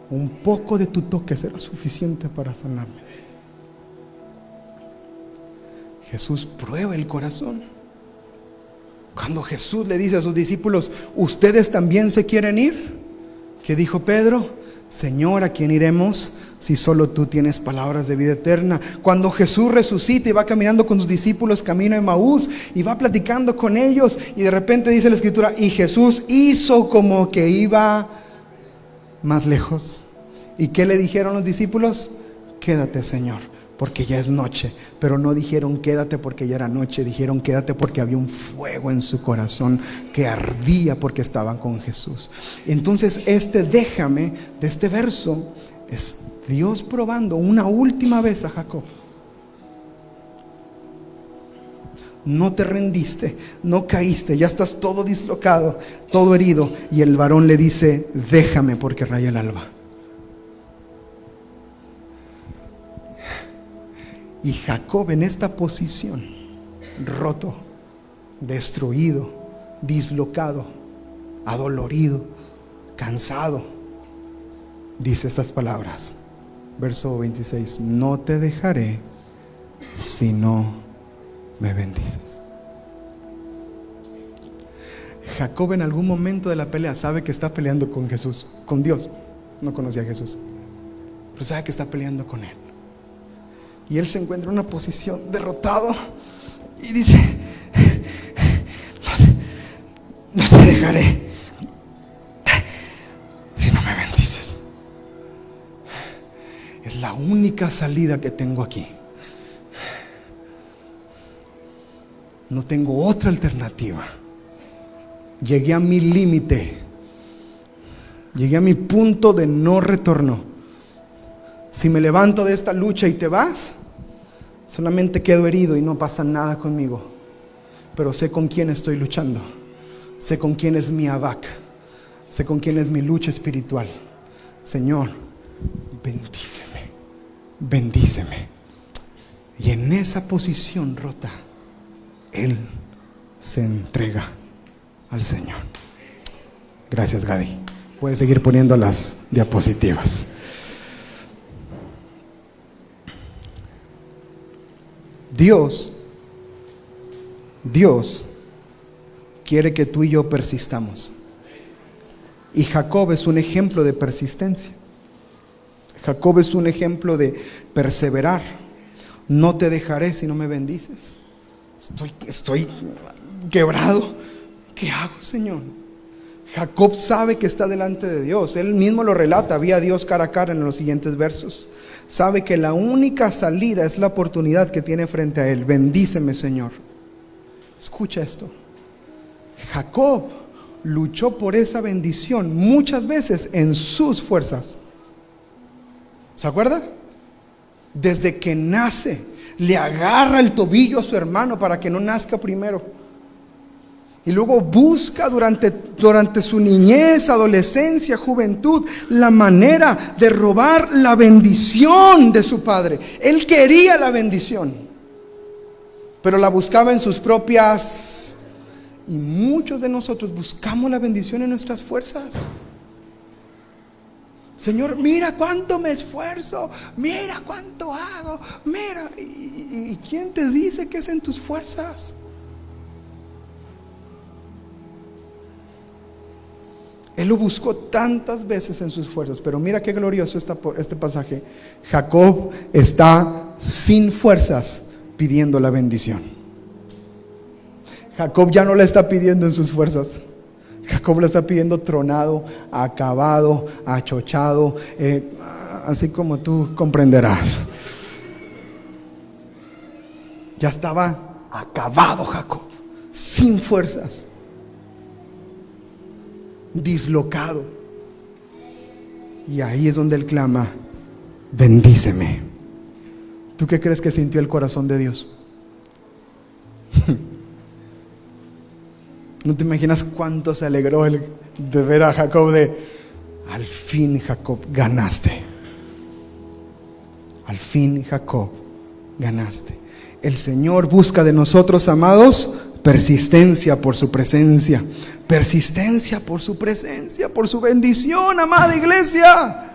Un poco de tu toque será suficiente para sanarme. Jesús prueba el corazón. Cuando Jesús le dice a sus discípulos, ¿ustedes también se quieren ir? ¿Qué dijo Pedro? Señor, ¿a quién iremos si solo tú tienes palabras de vida eterna? Cuando Jesús resucita y va caminando con sus discípulos camino a Emaús y va platicando con ellos, y de repente dice la Escritura, y Jesús hizo como que iba más lejos. ¿Y qué le dijeron los discípulos? Quédate, Señor, porque ya es noche. Pero no dijeron quédate porque ya era noche, dijeron quédate porque había un fuego en su corazón que ardía porque estaban con Jesús. Entonces déjame de este verso es Dios probando una última vez a Jacob. No te rendiste, no caíste, ya estás todo dislocado, todo herido, y el varón le dice, déjame porque raya el alba. Y Jacob en esta posición, roto, destruido, dislocado, adolorido, cansado, dice estas palabras. Verso 26, no te dejaré si no me bendices. Jacob en algún momento de la pelea sabe que está peleando con Jesús, con Dios. No conocía a Jesús, pero sabe que está peleando con él. Y él se encuentra en una posición derrotado y dice, no te dejaré si no me bendices. Es la única salida que tengo aquí. No tengo otra alternativa. llegué a mi límite, llegué a mi punto de no retorno. Si me levanto de esta lucha y te vas, solamente quedo herido y no pasa nada conmigo. Pero sé con quién estoy luchando, sé con quién es mi abac, sé con quién es mi lucha espiritual. Señor, bendíceme, bendíceme. Y en esa posición rota, él se entrega al Señor. Gracias, Gadi. Puedes seguir poniendo las diapositivas. Dios quiere que tú y yo persistamos. Y Jacob es un ejemplo de persistencia. Jacob es un ejemplo de perseverar. No te dejaré si no me bendices. Estoy quebrado. ¿Qué hago, Señor? Jacob sabe que está delante de Dios. Él mismo lo relata, vi a Dios cara a cara en los siguientes versos. Sabe que la única salida es la oportunidad que tiene frente a él. Bendíceme, Señor. Escucha esto. Jacob luchó por esa bendición muchas veces en sus fuerzas. ¿Se acuerda? Desde que nace, le agarra el tobillo a su hermano para que no nazca primero. Y luego busca durante su niñez, adolescencia, juventud, la manera de robar la bendición de su padre. Él quería la bendición, pero la buscaba en sus propias. Y muchos de nosotros buscamos la bendición en nuestras fuerzas. Señor, mira cuánto me esfuerzo, mira cuánto hago, mira. ¿Y quién te dice que es en tus fuerzas? Él lo buscó tantas veces en sus fuerzas, pero mira qué glorioso este pasaje. Jacob está sin fuerzas pidiendo la bendición. Jacob ya no la está pidiendo en sus fuerzas. Jacob la está pidiendo tronado, acabado, achochado, así como tú comprenderás. Ya estaba acabado Jacob, sin fuerzas, dislocado. Y ahí es donde él clama: bendíceme. ¿Tú qué crees que sintió el corazón de Dios? ¿No te imaginas cuánto se alegró de ver a Jacob? Al fin, Jacob, ganaste. Al fin, Jacob, ganaste. El Señor busca de nosotros, amados, persistencia por su presencia. Persistencia por su presencia, por su bendición, amada iglesia.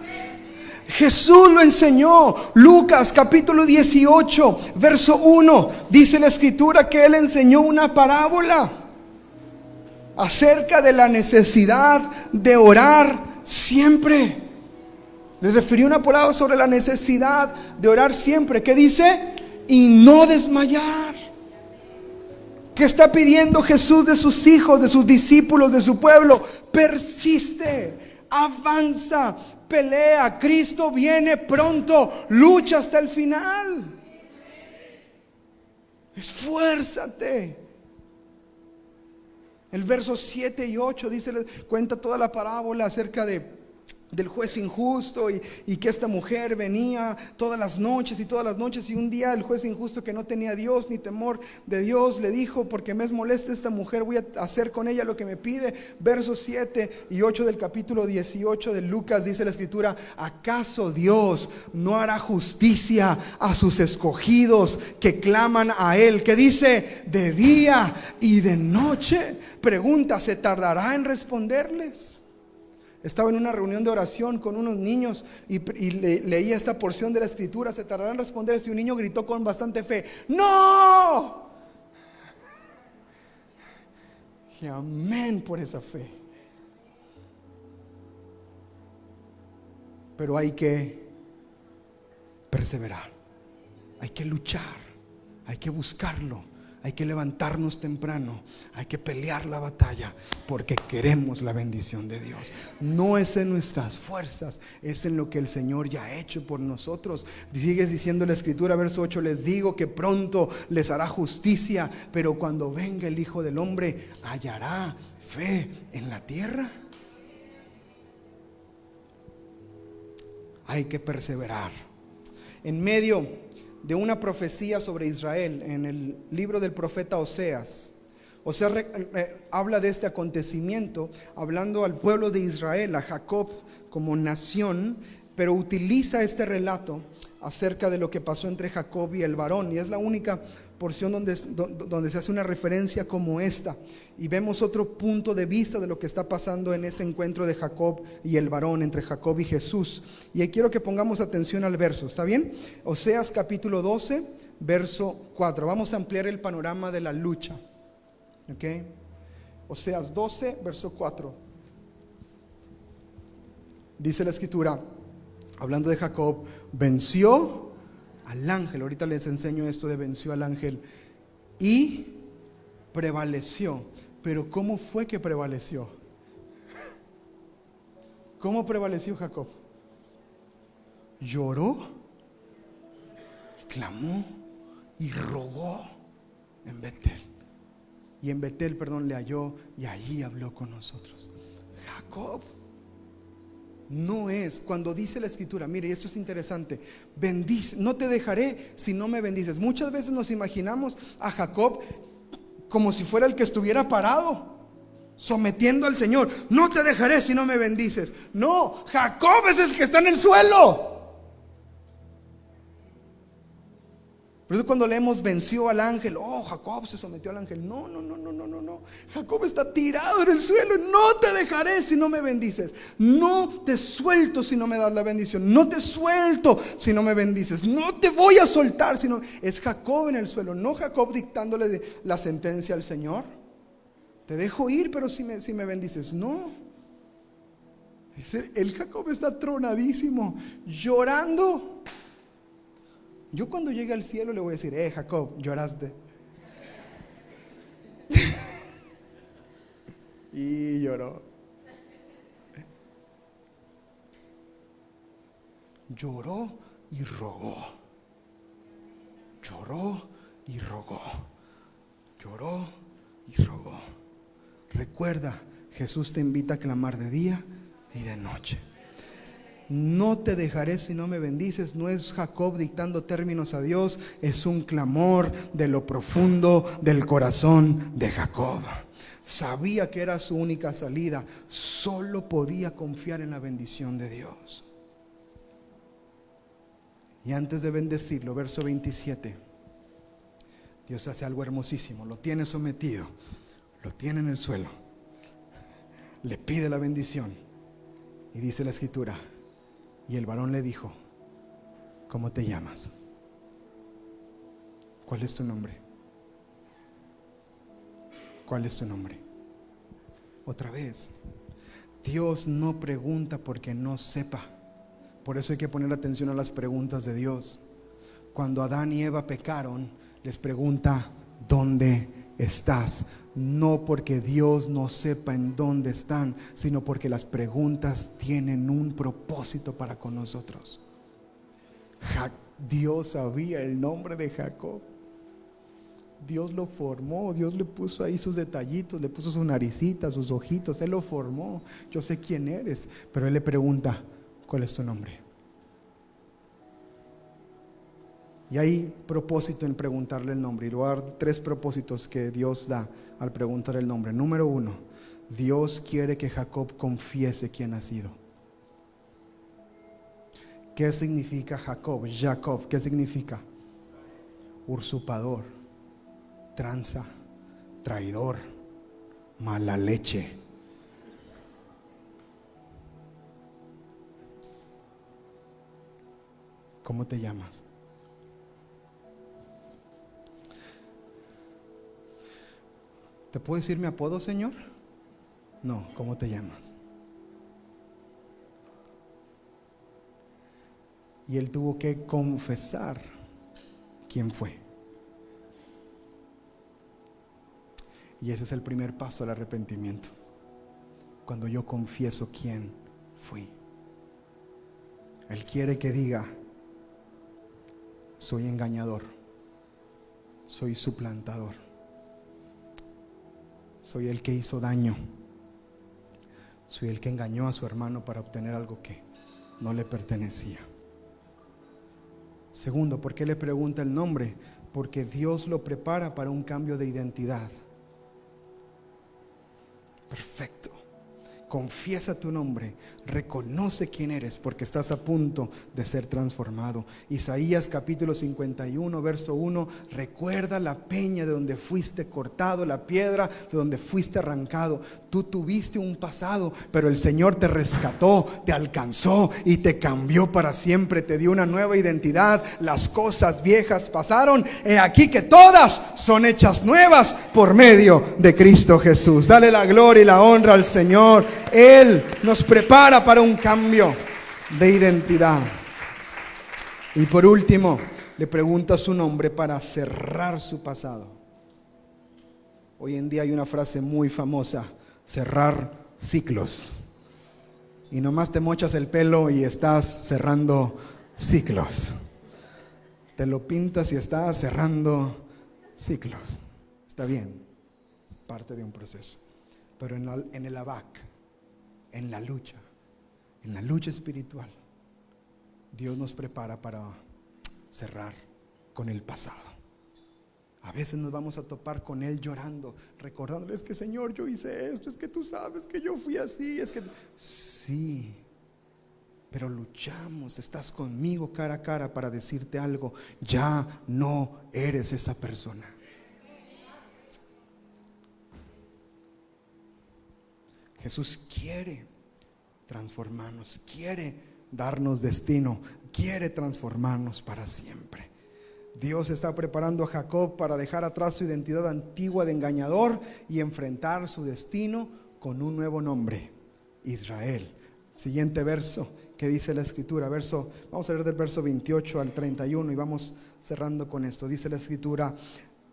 Jesús lo enseñó. Lucas capítulo 18, verso 1. Dice la escritura que Él enseñó una parábola acerca de la necesidad de orar siempre. Les refirió una parábola sobre la necesidad de orar siempre. ¿Qué dice? Y no desmayar. ¿Qué está pidiendo Jesús de sus hijos, de sus discípulos, de su pueblo? Persiste, avanza, pelea. Cristo viene pronto, lucha hasta el final. Esfuérzate. El verso 7 y 8 dice, cuenta toda la parábola acerca del juez injusto y que esta mujer venía todas las noches y un día el juez injusto, que no tenía Dios ni temor de Dios, le dijo: porque me es molesta esta mujer, voy a hacer con ella lo que me pide. Versos 7 y 8 del capítulo 18 de Lucas, dice la escritura: ¿acaso Dios no hará justicia a sus escogidos que claman a Él? Que dice: de día y de noche. Pregunta: ¿se tardará en responderles? Estaba en una reunión de oración con unos niños y leía esta porción de la escritura: ¿se tardará en responderles? Y un niño gritó con bastante fe: ¡no! Y amén por esa fe. Pero hay que perseverar, hay que luchar, hay que buscarlo. Hay que levantarnos temprano, hay que pelear la batalla, porque queremos la bendición de Dios. No es en nuestras fuerzas, es en lo que el Señor ya ha hecho por nosotros. Sigues diciendo la escritura, verso 8: les digo que pronto les hará justicia, pero cuando venga el Hijo del Hombre, hallará fe en la tierra. Hay que perseverar. En medio de una profecía sobre Israel, en el libro del profeta Oseas, habla de este acontecimiento, hablando al pueblo de Israel, a Jacob como nación, pero utiliza este relato acerca de lo que pasó entre Jacob y el varón, y es la única porción donde se hace una referencia como esta, y vemos otro punto de vista de lo que está pasando en ese encuentro de Jacob y el varón, entre Jacob y Jesús. Y ahí quiero que pongamos atención al verso, ¿está bien? Oseas capítulo 12, verso 4. Vamos a ampliar el panorama de la lucha, ¿ok? Oseas 12, verso 4. Dice la escritura, hablando de Jacob: venció al ángel. Ahorita les enseño esto de venció al ángel. Y prevaleció. Pero ¿cómo fue que prevaleció? ¿Cómo prevaleció Jacob? Lloró, clamó y rogó en Betel. Y en Betel, le halló, y allí habló con nosotros. Jacob no es, cuando dice la escritura, mire, y esto es interesante, bendice, no te dejaré si no me bendices. Muchas veces nos imaginamos a Jacob como si fuera el que estuviera parado, sometiendo al Señor. No te dejaré si no me bendices. No, Jacob es el que está en el suelo. Por eso cuando leemos venció al ángel, oh, Jacob se sometió al ángel. No. Jacob está tirado en el suelo. No te dejaré si no me bendices. No te suelto si no me das la bendición. No te suelto si no me bendices. No te voy a soltar si no. Es Jacob en el suelo, no Jacob dictándole la sentencia al Señor. Te dejo ir, pero si me bendices. No. El Jacob está tronadísimo, llorando. Yo cuando llegue al cielo le voy a decir: Jacob, lloraste. Y lloró. Lloró y rogó. Lloró y rogó. Lloró y rogó. Recuerda, Jesús te invita a clamar de día y de noche. No te dejaré si no me bendices. No es Jacob dictando términos a Dios, es un clamor de lo profundo del corazón de Jacob. Sabía que era su única salida, solo podía confiar en la bendición de Dios. Y antes de bendecirlo, verso 27, Dios hace algo hermosísimo. Lo tiene sometido, lo tiene en el suelo, le pide la bendición, y dice la escritura: y el varón le dijo: ¿cómo te llamas? ¿Cuál es tu nombre? ¿Cuál es tu nombre? Otra vez, Dios no pregunta porque no sepa. Por eso hay que poner atención a las preguntas de Dios. Cuando Adán y Eva pecaron, les pregunta: ¿dónde estás? No porque Dios no sepa en dónde están, sino porque las preguntas tienen un propósito para con nosotros. Dios sabía el nombre de Jacob. Dios lo formó, Dios le puso ahí sus detallitos, le puso su naricita, sus ojitos, Él lo formó. Yo sé quién eres, pero Él le pregunta: ¿cuál es tu nombre? Y hay propósito en preguntarle el nombre, y le voy a dar 3 propósitos que Dios da al preguntar el nombre. Número 1, Dios quiere que Jacob confiese quién ha sido. ¿Qué significa Jacob? Jacob, ¿qué significa? Usurpador, tranza, traidor, mala leche. ¿Cómo te llamas? ¿Te puedo decir mi apodo, Señor? No, ¿cómo te llamas? Y él tuvo que confesar quién fue. Y ese es el primer paso al arrepentimiento. Cuando yo confieso quién fui. Él quiere que diga: soy engañador, soy suplantador, soy el que hizo daño, Soy el que engañó a su hermano para obtener algo que no le pertenecía. Segundo, ¿por qué le pregunta el nombre? Porque Dios lo prepara para un cambio de identidad. Perfecto. Confiesa tu nombre, reconoce quién eres, porque estás a punto de ser transformado. Isaías capítulo 51 verso 1: recuerda la peña de donde fuiste cortado, la piedra de donde fuiste arrancado. Tú tuviste un pasado, pero el Señor te rescató, te alcanzó y te cambió para siempre. Te dio una nueva identidad. Las cosas viejas pasaron, he aquí que todas son hechas nuevas por medio de Cristo Jesús. Dale la gloria y la honra al Señor. Él nos prepara para un cambio de identidad. Y por último, le pregunta su nombre para cerrar su pasado. Hoy en día hay una frase muy famosa: cerrar ciclos. Y nomás te mochas el pelo y estás cerrando ciclos. Te lo pintas y estás cerrando ciclos. Está bien, es parte de un proceso. Pero en el abac, en la lucha espiritual, Dios nos prepara para cerrar con el pasado. A veces nos vamos a topar con Él llorando, recordándole: es que Señor, yo hice esto, es que tú sabes que yo fui así, es que... Sí, pero luchamos, estás conmigo cara a cara para decirte algo: ya no eres esa persona. Jesús quiere transformarnos, quiere darnos destino, quiere transformarnos para siempre. Dios está preparando a Jacob para dejar atrás su identidad antigua de engañador y enfrentar su destino con un nuevo nombre: Israel. Siguiente verso, ¿qué dice la escritura? Vamos a leer del verso 28 al 31 y vamos cerrando con esto. Dice la escritura,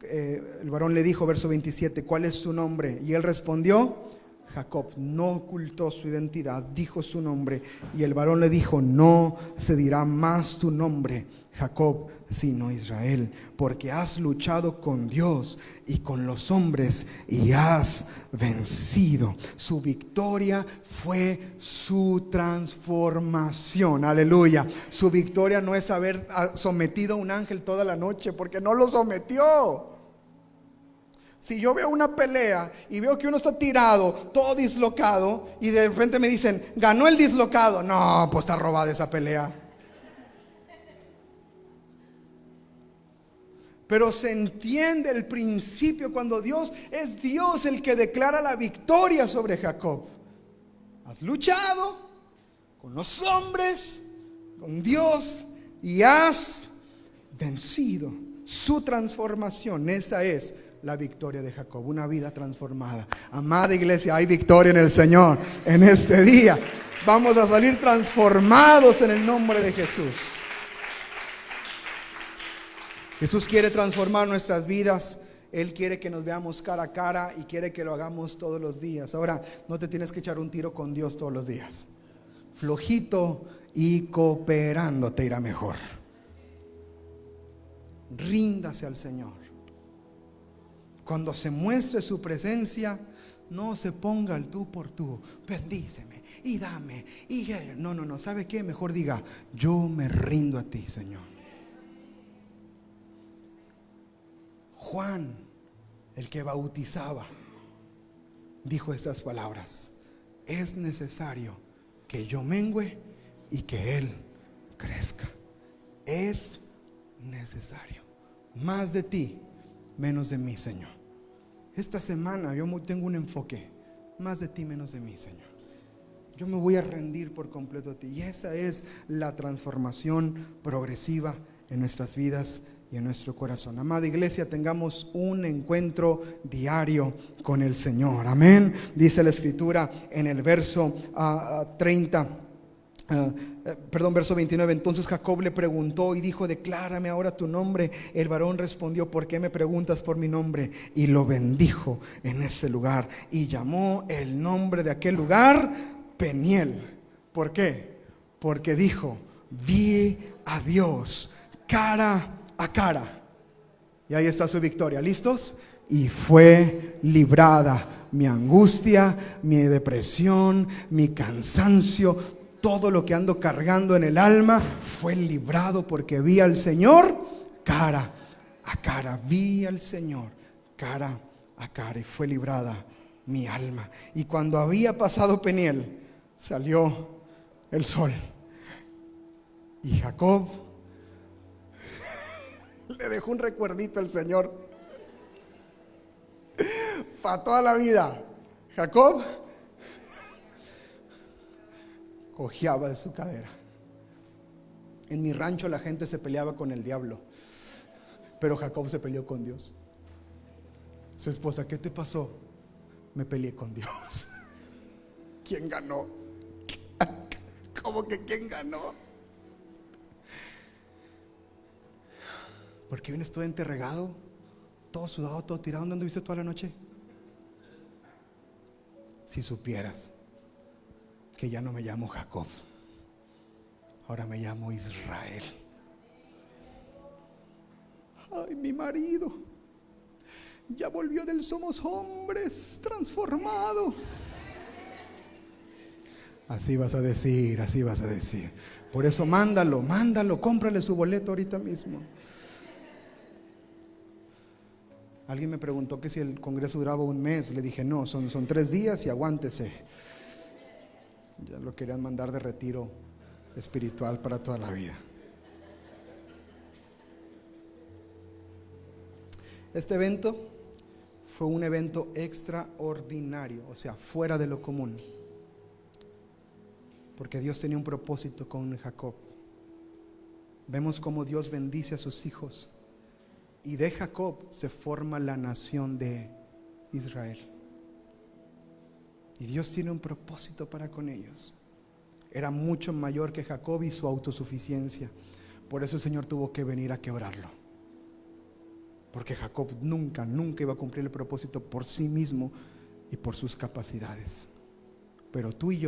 el varón le dijo, verso 27, ¿cuál es tu nombre? Y él respondió, Jacob. No ocultó su identidad, dijo su nombre. Y el varón le dijo, no se dirá más tu nombre Jacob, sino Israel, porque has luchado con Dios y con los hombres y has vencido. Su victoria fue su transformación. Aleluya. Su victoria no es haber sometido a un ángel toda la noche, porque no lo sometió. Si yo veo una pelea y veo que uno está tirado, todo dislocado, y de repente me dicen, ganó el dislocado, no, pues está robada esa pelea. Pero se entiende el principio cuando es Dios el que declara la victoria sobre Jacob. Has luchado con los hombres, con Dios, y has vencido. Su transformación, esa es la victoria de Jacob, una vida transformada. Amada iglesia, hay victoria en el Señor en este día. Vamos a salir transformados en el nombre de Jesús. Jesús quiere transformar nuestras vidas. Él quiere que nos veamos cara a cara y quiere que lo hagamos todos los días. Ahora, no te tienes que echar un tiro con Dios todos los días. Flojito y cooperando te irá mejor. Ríndase al Señor. Cuando se muestre su presencia, no se ponga el tú por tú. Bendíceme y dame. No. ¿Sabe qué? Mejor diga, yo me rindo a ti, Señor. Juan, el que bautizaba, dijo esas palabras: es necesario que yo mengüe y que Él crezca. Es necesario. Más de ti, menos de mí, Señor. Esta semana yo tengo un enfoque: más de ti, menos de mí, Señor. Yo me voy a rendir por completo a ti. Y esa es la transformación progresiva en nuestras vidas y en nuestro corazón. Amada iglesia, tengamos un encuentro diario con el Señor. Amén. Dice la escritura en el verso 29. Entonces Jacob le preguntó y dijo, declárame ahora tu nombre. El varón respondió, ¿por qué me preguntas por mi nombre? Y lo bendijo en ese lugar y llamó el nombre de aquel lugar Peniel. ¿Por qué? Porque dijo, vi a Dios cara a cara. Y ahí está su victoria. ¿Listos? Y fue librada mi angustia, mi depresión, mi cansancio, todo lo que ando cargando en el alma fue librado porque vi al Señor cara a cara. Vi al Señor cara a cara y fue librada mi alma. Y cuando había pasado Peniel, salió el sol. Y Jacob le dejó un recuerdito al Señor para toda la vida. Jacob cojeaba de su cadera. En mi rancho la gente se peleaba con el diablo, pero Jacob se peleó con Dios. Su esposa: ¿qué te pasó? Me peleé con Dios. ¿Quién ganó? ¿Cómo que quién ganó? ¿Por qué vienes todo enterregado, todo sudado, todo tirado? ¿Dónde anduviste toda la noche? Si supieras que ya no me llamo Jacob, ahora me llamo Israel. Ay, mi marido ya volvió del Somos Hombres transformado. Así vas a decir, así vas a decir. Por eso mándalo, cómprale su boleto ahorita mismo. Alguien me preguntó que si el congreso duraba un mes. Le dije no, son 3 días y aguántese. Ya lo querían mandar de retiro espiritual para toda la vida. Este evento fue un evento extraordinario, o sea, fuera de lo común, porque Dios tenía un propósito con Jacob. Vemos cómo Dios bendice a sus hijos, y de Jacob se forma la nación de Israel. Y Dios tiene un propósito para con ellos. Era mucho mayor que Jacob y su autosuficiencia. Por eso el Señor tuvo que venir a quebrarlo, porque Jacob nunca iba a cumplir el propósito por sí mismo y por sus capacidades. Pero tú y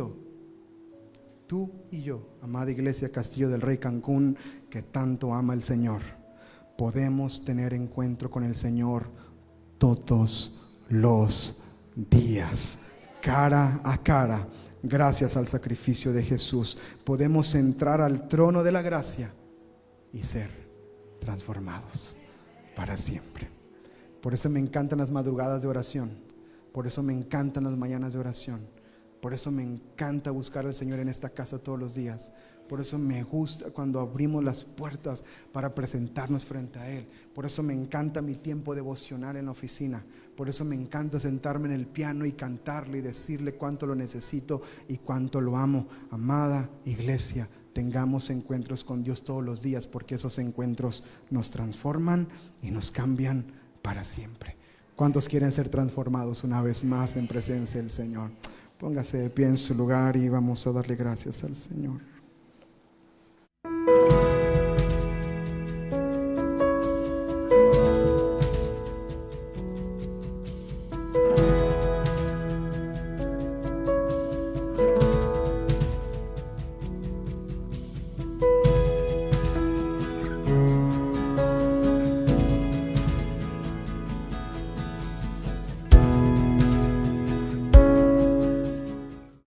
yo, amada iglesia Castillo del Rey Cancún, que tanto ama el Señor, podemos tener encuentro con el Señor todos los días, cara a cara. Gracias al sacrificio de Jesús podemos entrar al trono de la gracia y ser transformados para siempre. Por eso me encantan las madrugadas de oración, por eso me encantan las mañanas de oración, por eso me encanta buscar al Señor en esta casa todos los días. Por eso me gusta cuando abrimos las puertas para presentarnos frente a Él. Por eso me encanta mi tiempo devocional en la oficina. Por eso me encanta sentarme en el piano y cantarle y decirle cuánto lo necesito y cuánto lo amo. Amada iglesia, tengamos encuentros con Dios todos los días, porque esos encuentros nos transforman y nos cambian para siempre. ¿Cuántos quieren ser transformados una vez más en presencia del Señor? Póngase de pie en su lugar y vamos a darle gracias al Señor.